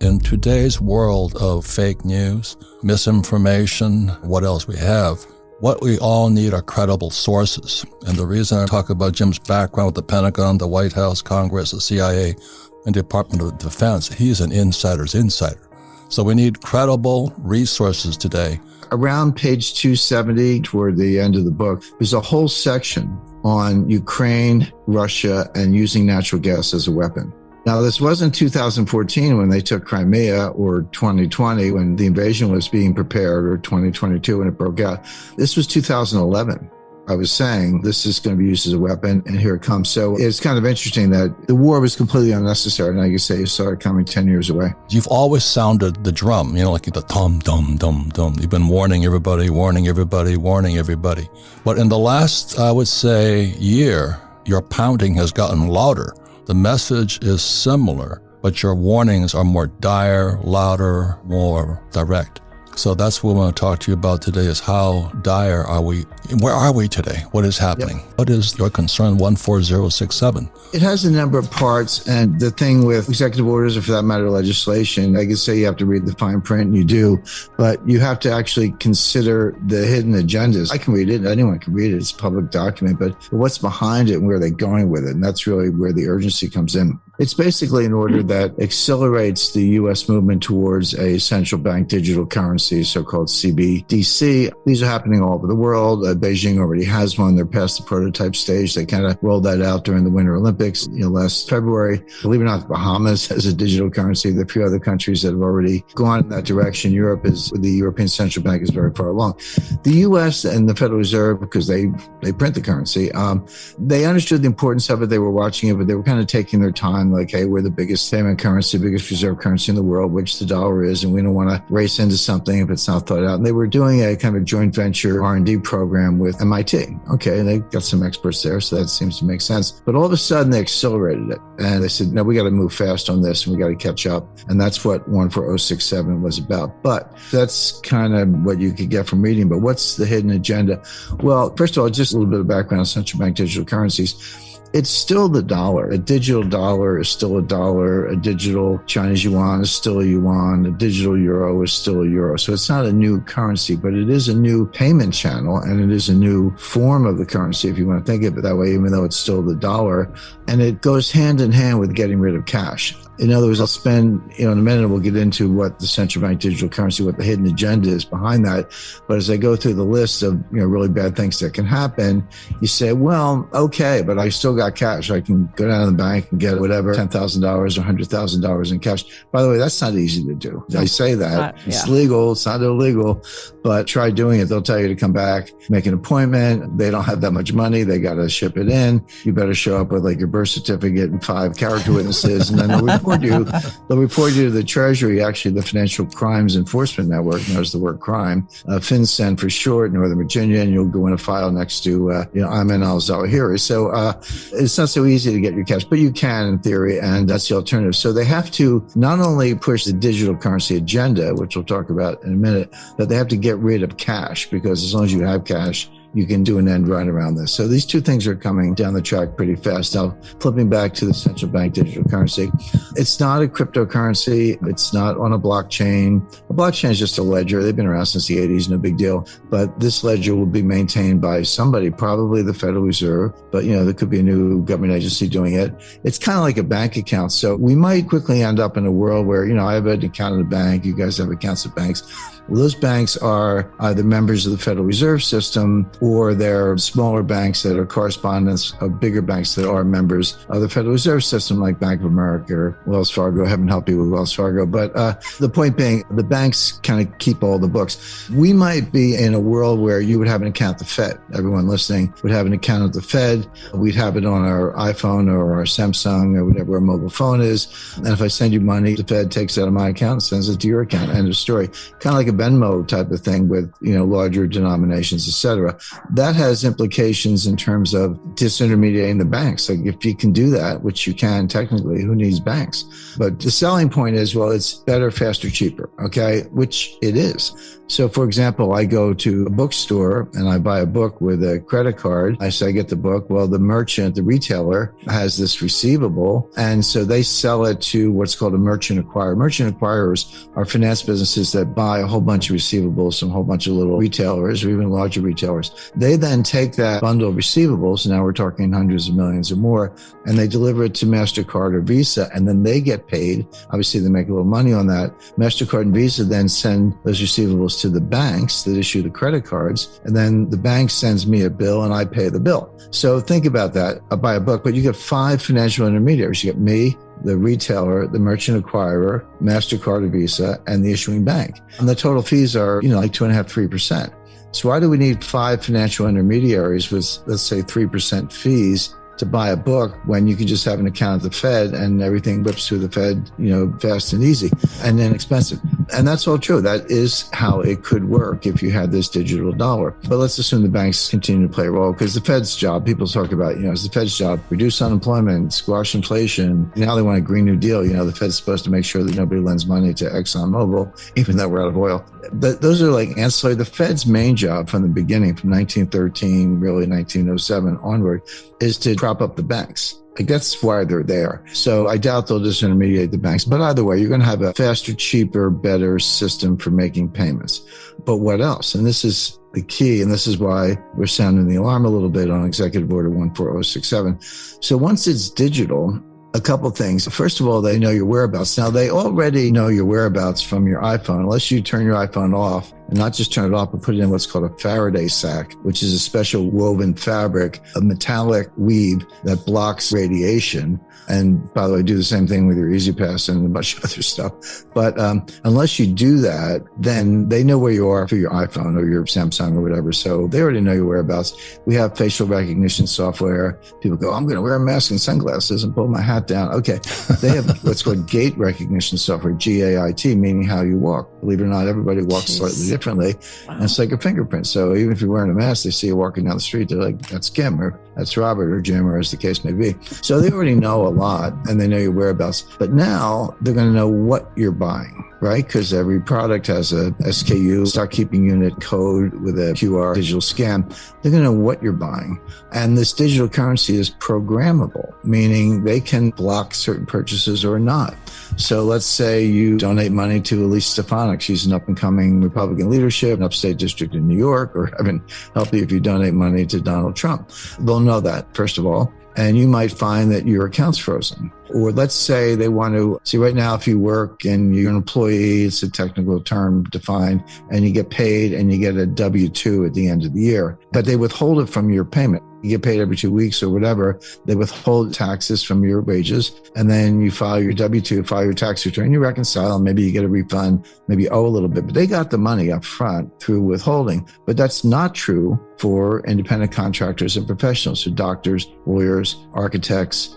in today's world of fake news, misinformation, what else we have, what we all need are credible sources. And the reason I talk about Jim's background with the Pentagon, the White House, Congress, the CIA, and Department of Defense, he's an insider's insider. So we need credible resources today. Around page 270, toward the end of the book, there's a whole section on Ukraine, Russia, and using natural gas as a weapon. Now, this wasn't 2014 when they took Crimea, or 2020 when the invasion was being prepared, or 2022 when it broke out. This was 2011. I was saying this is going to be used as a weapon, and here it comes. So it's kind of interesting that the war was completely unnecessary. Now you say it started coming 10 years away. You've always sounded the drum, like the dum, dum, dum, dum. You've been warning everybody, warning everybody, warning everybody. But in the last, I would say, year, your pounding has gotten louder. The message is similar, but your warnings are more dire, louder, more direct. So that's what we want to talk to you about today, is how dire are we? Where are we today? What is happening? Yep. What is your concern 14067? It has a number of parts, and the thing with executive orders, or for that matter, legislation, I can say you have to read the fine print, and you do, but you have to actually consider the hidden agendas. I can read it, anyone can read it, it's a public document, but what's behind it and where they're going with it, and that's really where the urgency comes in. It's basically an order that accelerates the U.S. movement towards a central bank digital currency, so-called CBDC. These are happening all over the world. Beijing already has one. They're past the prototype stage. They kind of rolled that out during the Winter Olympics, last February. Believe it or not, the Bahamas has a digital currency. There are a few other countries that have already gone in that direction. Europe is, the European Central Bank is very far along. The U.S. and the Federal Reserve, because they print the currency, they understood the importance of it. They were watching it, but they were kind of taking their time. Like, hey, we're the biggest payment currency, biggest reserve currency in the world, which the dollar is, and we don't want to race into something if it's not thought out. And they were doing a kind of a joint venture R&D program with MIT. Okay, they got some experts there, so that seems to make sense. But all of a sudden, they accelerated it, and they said, no, we got to move fast on this, and we got to catch up. And that's what 14067 was about. But that's kind of what you could get from reading. But what's the hidden agenda? Well, first of all, just a little bit of background on central bank digital currencies. It's still the dollar. A digital dollar is still a dollar. A digital Chinese yuan is still a yuan. A digital euro is still a euro. So it's not a new currency, but it is a new payment channel, and it is a new form of the currency, if you want to think of it that way, even though it's still the dollar. And it goes hand in hand with getting rid of cash. In other words, I'll spend, in a minute, we'll get into what the central bank digital currency, what the hidden agenda is behind that. But as I go through the list of, really bad things that can happen, you say, well, okay, but I still got cash. I can go down to the bank and get whatever, $10,000 or $100,000 in cash. By the way, that's not easy to do. I say that. It's legal. It's not illegal, but try doing it. They'll tell you to come back, make an appointment. They don't have that much money. They got to ship it in. You better show up with like your birth certificate and 5 character witnesses, and then they'll report you to the Treasury, actually the Financial Crimes Enforcement Network knows the word crime, FinCEN for short, Northern Virginia, and you'll go in a file next to, Ayman al-Zawahiri. So it's not so easy to get your cash, but you can in theory, and that's the alternative. So they have to not only push the digital currency agenda, which we'll talk about in a minute, but they have to get rid of cash, because as long as you have cash, you can do an end run around this. So these two things are coming down the track pretty fast. Now, flipping back to the central bank digital currency, it's not a cryptocurrency. It's not on a blockchain. A blockchain is just a ledger. They've been around since the 80s, no big deal. But this ledger will be maintained by somebody, probably the Federal Reserve, but there could be a new government agency doing it. It's kind of like a bank account. So we might quickly end up in a world where, I have an account at a bank, you guys have accounts at banks. Well, those banks are either members of the Federal Reserve System, or they're smaller banks that are correspondents of bigger banks that are members of the Federal Reserve System, like Bank of America or Wells Fargo. Heaven help you with Wells Fargo. But the point being, the banks kind of keep all the books. We might be in a world where you would have an account at the Fed. Everyone listening would have an account at the Fed. We'd have it on our iPhone or our Samsung or whatever our mobile phone is. And if I send you money, the Fed takes it out of my account and sends it to your account. End of story. Kind of like a Venmo type of thing with, larger denominations, et cetera. That has implications in terms of disintermediating the banks. Like if you can do that, which you can technically, who needs banks? But the selling point is, well, it's better, faster, cheaper. Okay. Which it is. So for example, I go to a bookstore and I buy a book with a credit card. I say I get the book. Well, the merchant, the retailer has this receivable. And so they sell it to what's called a merchant acquirer. Merchant acquirers are finance businesses that buy a whole bunch of receivables from a whole bunch of little retailers or even larger retailers. They then take that bundle of receivables, now we're talking hundreds of millions or more, and they deliver it to MasterCard or Visa, and then they get paid. Obviously, they make a little money on that. MasterCard and Visa then send those receivables to the banks that issue the credit cards, and then the bank sends me a bill and I pay the bill. So think about that. I buy a book, but you get 5 financial intermediaries. You get me, the retailer, the merchant acquirer, MasterCard or Visa, and the issuing bank. And the total fees are, like 2.5%, 3%. So why do we need 5 financial intermediaries with, let's say, 3% fees to buy a book when you can just have an account at the Fed and everything whips through the Fed, fast and easy and inexpensive? And that's all true. That is how it could work if you had this digital dollar. But let's assume the banks continue to play a role, because the Fed's job, people talk about, it's the Fed's job, reduce unemployment, squash inflation. Now they want a Green New Deal. The Fed's supposed to make sure that nobody lends money to ExxonMobil, even though we're out of oil. But those are like ancillary. The Fed's main job from the beginning, from 1913, really 1907 onward, is to prop up the banks. Like that's why they're there. So I doubt they'll disintermediate the banks. But either way, you're going to have a faster, cheaper, better system for making payments. But what else? And this is the key, and this is why we're sounding the alarm a little bit on Executive Order 14067. So once it's digital, a couple things. First of all, they know your whereabouts. Now, they already know your whereabouts from your iPhone, unless you turn your iPhone off, and not just turn it off, but put it in what's called a Faraday sac, which is a special woven fabric, a metallic weave that blocks radiation. And by the way, do the same thing with your EasyPass and a bunch of other stuff. But unless you do that, then they know where you are for your iPhone or your Samsung or whatever. So they already know your whereabouts. We have facial recognition software. People go, I'm going to wear a mask and sunglasses and pull my hat down. Okay. They have what's called gait recognition software, GAIT, meaning how you walk. Believe it or not, everybody walks slightly differently. Wow. And it's like a fingerprint. So even if you're wearing a mask, they see you walking down the street, they're like, that's Kim or that's Robert or Jim or as the case may be. So they already know a lot and they know your whereabouts. But now they're going to know what you're buying, right? Because every product has a SKU, stock keeping unit code with a QR digital scan. They're going to know what you're buying. And this digital currency is programmable, meaning they can block certain purchases or not. So let's say you donate money to Elise Stefanik. She's an up-and-coming Republican leadership in upstate district in New York, or heaven help you if you donate money to Donald Trump. They'll know that, first of all. And you might find that your account's frozen. Or let's say they want to see right now, if you work and you're an employee, it's a technical term defined, and you get paid and you get a W-2 at the end of the year, but they withhold it from your payment. You get paid every 2 weeks or whatever. They withhold taxes from your wages, and then you file your W-2, file your tax return, you reconcile, maybe you get a refund, maybe you owe a little bit, but they got the money up front through withholding. But that's not true for independent contractors and professionals, so doctors, lawyers, architects,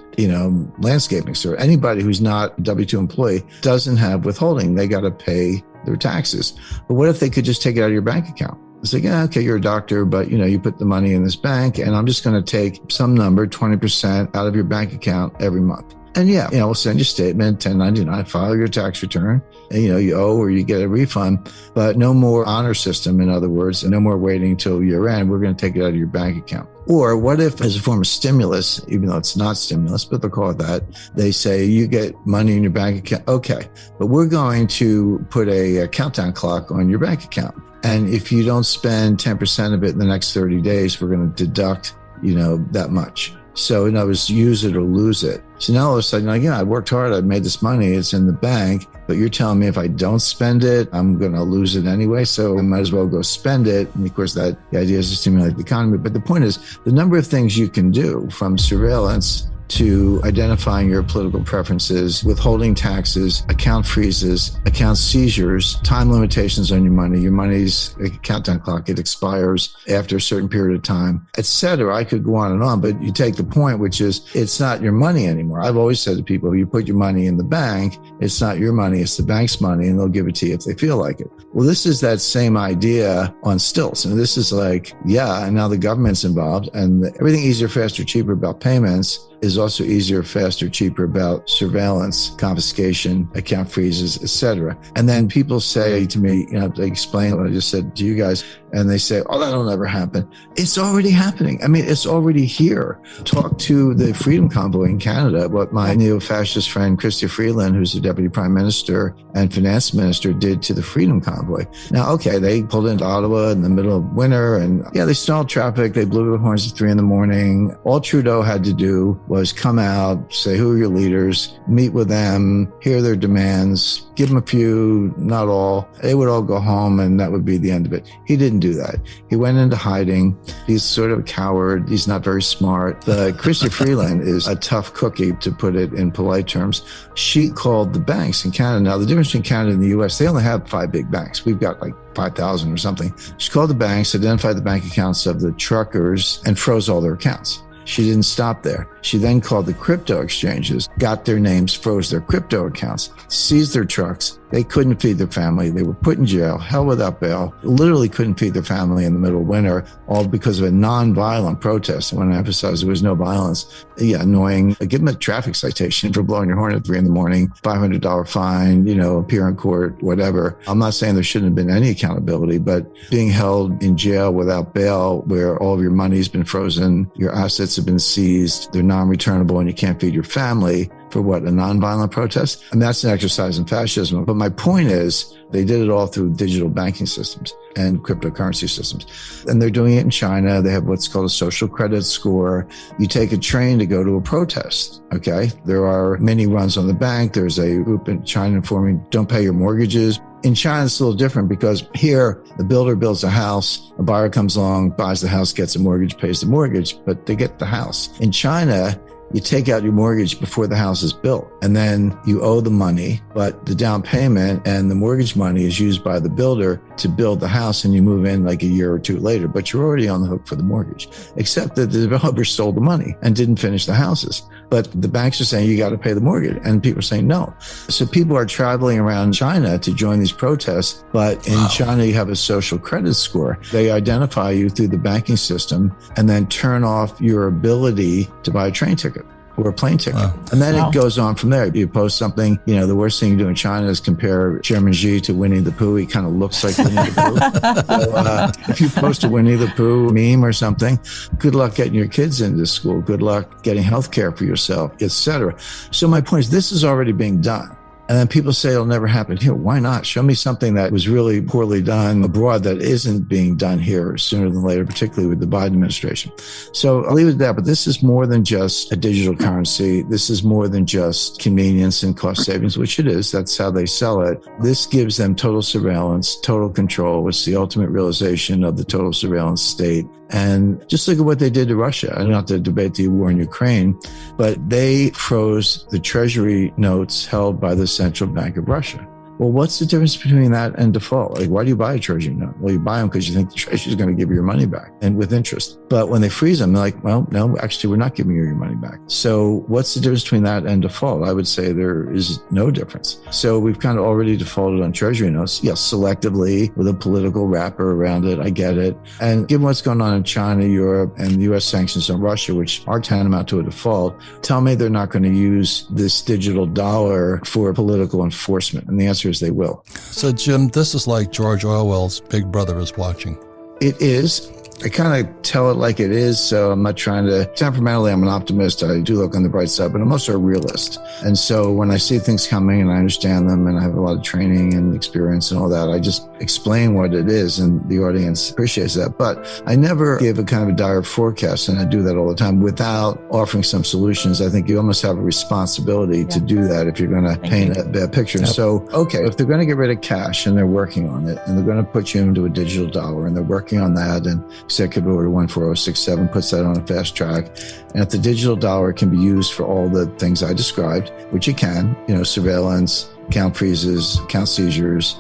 landscaping store. Anybody who's not a W-2 employee doesn't have withholding. They got to pay their taxes. But what if they could just take it out of your bank account? It's like, yeah, okay, you're a doctor, but you put the money in this bank and I'm just going to take some number, 20% out of your bank account every month. And we'll send you a statement, 1099, file your tax return, and you owe or you get a refund, but no more honor system, in other words, and no more waiting until year end. We're going to take it out of your bank account. Or what if, as a form of stimulus, even though it's not stimulus, but they'll call it that, they say you get money in your bank account. Okay, but we're going to put a countdown clock on your bank account. And if you don't spend 10% of it in the next 30 days, we're going to deduct, that much. So in other words, use it or lose it. So now all of a sudden, I worked hard, I made this money, it's in the bank, but you're telling me if I don't spend it, I'm going to lose it anyway. So I might as well go spend it. And of course, the idea is to stimulate the economy. But the point is, the number of things you can do, from surveillance to identifying your political preferences, withholding taxes, account freezes, account seizures, time limitations on your money. Your money's a countdown clock. It expires after a certain period of time, etc. I could go on, but you take the point, which is it's not your money anymore. I've always said to people, you put your money in the bank, it's not your money, it's the bank's money, and they'll give it to you if they feel like it. Well, this is that same idea on stilts. And this is like, and now the government's involved, and everything easier, faster, cheaper about payments is also easier, faster, cheaper about surveillance, confiscation, account freezes, etc. And then people say to me, they explain what I just said to you guys, and they say, that'll never happen. It's already happening. I mean, it's already here. Talk to the Freedom Convoy in Canada, what my neo-fascist friend, Chrystia Freeland, who's the Deputy Prime Minister and Finance Minister, did to the Freedom Convoy. Now, they pulled into Ottawa in the middle of winter, and they stalled traffic. They blew the horns at 3 a.m. All Trudeau had to do was come out, say, who are your leaders, meet with them, hear their demands, give them a few, not all. They would all go home, and that would be the end of it. He didn't do that. He went into hiding. He's sort of a coward. He's not very smart. Chrystia Freeland is a tough cookie, to put it in polite terms. She called the banks in Canada. Now, the difference between Canada and the U.S., they only have 5 big banks. We've got like 5,000 or something. She called the banks, identified the bank accounts of the truckers, and froze all their accounts. She didn't stop there. She then called the crypto exchanges, got their names, froze their crypto accounts, seized their trucks. They couldn't feed their family. They were put in jail, hell without bail, literally couldn't feed their family in the middle of winter, all because of a non-violent protest. I want to emphasize there was no violence. Annoying. Give them a traffic citation for blowing your horn at 3 a.m, $500 fine, appear in court, whatever. I'm not saying there shouldn't have been any accountability, but being held in jail without bail, where all of your money's been frozen, your assets have been seized, they're non-returnable, and you can't feed your family for what, a non-violent protest? And that's an exercise in fascism. But my point is, they did it all through digital banking systems and cryptocurrency systems. And they're doing it in China. They have what's called a social credit score. You take a train to go to a protest, okay? There are many runs on the bank. There's a group in China informing, don't pay your mortgages. In China, it's a little different, because here, the builder builds a house, a buyer comes along, buys the house, gets a mortgage, pays the mortgage, but they get the house. In China, you take out your mortgage before the house is built, and then you owe the money, but the down payment and the mortgage money is used by the builder to build the house, and you move in like a year or 2 later, but you're already on the hook for the mortgage, except that the developer stole the money and didn't finish the houses. But the banks are saying you got to pay the mortgage, and people are saying no. So people are traveling around China to join these protests, but in China you have a social credit score. They identify you through the banking system and then turn off your ability to buy a train ticket or a plane ticket. And then it goes on from there. You post something, the worst thing you do in China is compare Chairman Xi to Winnie the Pooh. He kind of looks like Winnie the Pooh. So, if you post a Winnie the Pooh meme or something, good luck getting your kids into school. Good luck getting health care for yourself, etc. So my point is, this is already being done. And then people say it'll never happen here. Why not? Show me something that was really poorly done abroad that isn't being done here sooner than later, particularly with the Biden administration. So I'll leave it at that. But this is more than just a digital currency. This is more than just convenience and cost savings, which it is. That's how they sell it. This gives them total surveillance, total control. It's the ultimate realization of the total surveillance state. And just look at what they did to Russia. I don't have to debate the war in Ukraine, but they froze the treasury notes held by the Central Bank of Russia. Well, what's the difference between that and default? Like, why do you buy a treasury note? Well, you buy them because you think the treasury is going to give you your money back, and with interest. But when they freeze them, they're like, well, no, actually, we're not giving you your money back. So what's the difference between that and default? I would say there is no difference. So we've kind of already defaulted on treasury notes. Yes, selectively with a political wrapper around it. I get it. And given what's going on in China, Europe, and the U.S. sanctions on Russia, which are tantamount to a default, tell me they're not going to use this digital dollar for political enforcement. And the answer is they will. So, Jim, this is like George Orwell's Big Brother is watching. It is. I kind of tell it like it is, so I'm not trying to, temperamentally, I'm an optimist. I do look on the bright side, but I'm also a realist. And so when I see things coming and I understand them and I have a lot of training and experience and all that, I just explain what it is and the audience appreciates that. But I never give a kind of a dire forecast, and I do that all the time without offering some solutions. I think you almost have a responsibility to do that if you're going to paint a bad picture. Yep. So, okay, if they're going to get rid of cash and they're working on it and they're going to put you into a digital dollar and they're working on that and Executive Order 14067 puts that on a fast track. And if the digital dollar can be used for all the things I described, which it can, surveillance, account freezes, account seizures,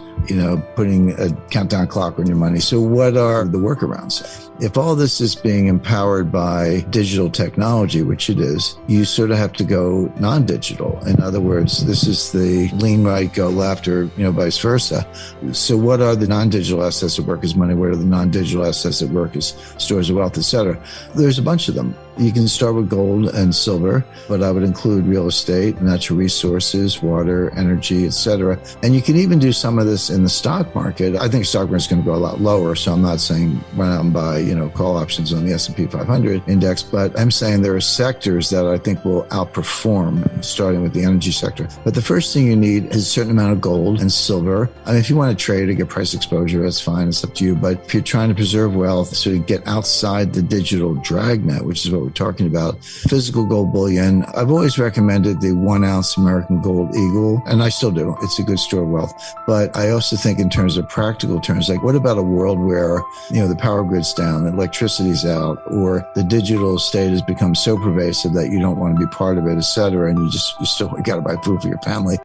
putting a countdown clock on your money. So what are the workarounds? If all this is being empowered by digital technology, which it is, you sort of have to go non-digital. In other words, this is the lean right, go left, or, vice versa. So what are the non-digital assets that work as money? What are the non-digital assets that work as stores of wealth, et cetera? There's a bunch of them. You can start with gold and silver, but I would include real estate, natural resources, water, energy, et cetera. And you can even do some of this in the stock market. I think stock market is going to go a lot lower, so I'm not saying run out and buy, call options on the S&P 500 index, but I'm saying there are sectors that I think will outperform, starting with the energy sector. But the first thing you need is a certain amount of gold and silver. I mean, if you want to trade or get price exposure, that's fine. It's up to you. But if you're trying to preserve wealth, sort of get outside the digital dragnet, which is what we're talking about, physical gold bullion. I've always recommended the 1 ounce American Gold Eagle, and I still do. It's a good store of wealth. But I also think in terms of practical terms, like what about a world where, the power grid's down, electricity's out, or the digital state has become so pervasive that you don't want to be part of it, et cetera, and you still got to buy food for your family.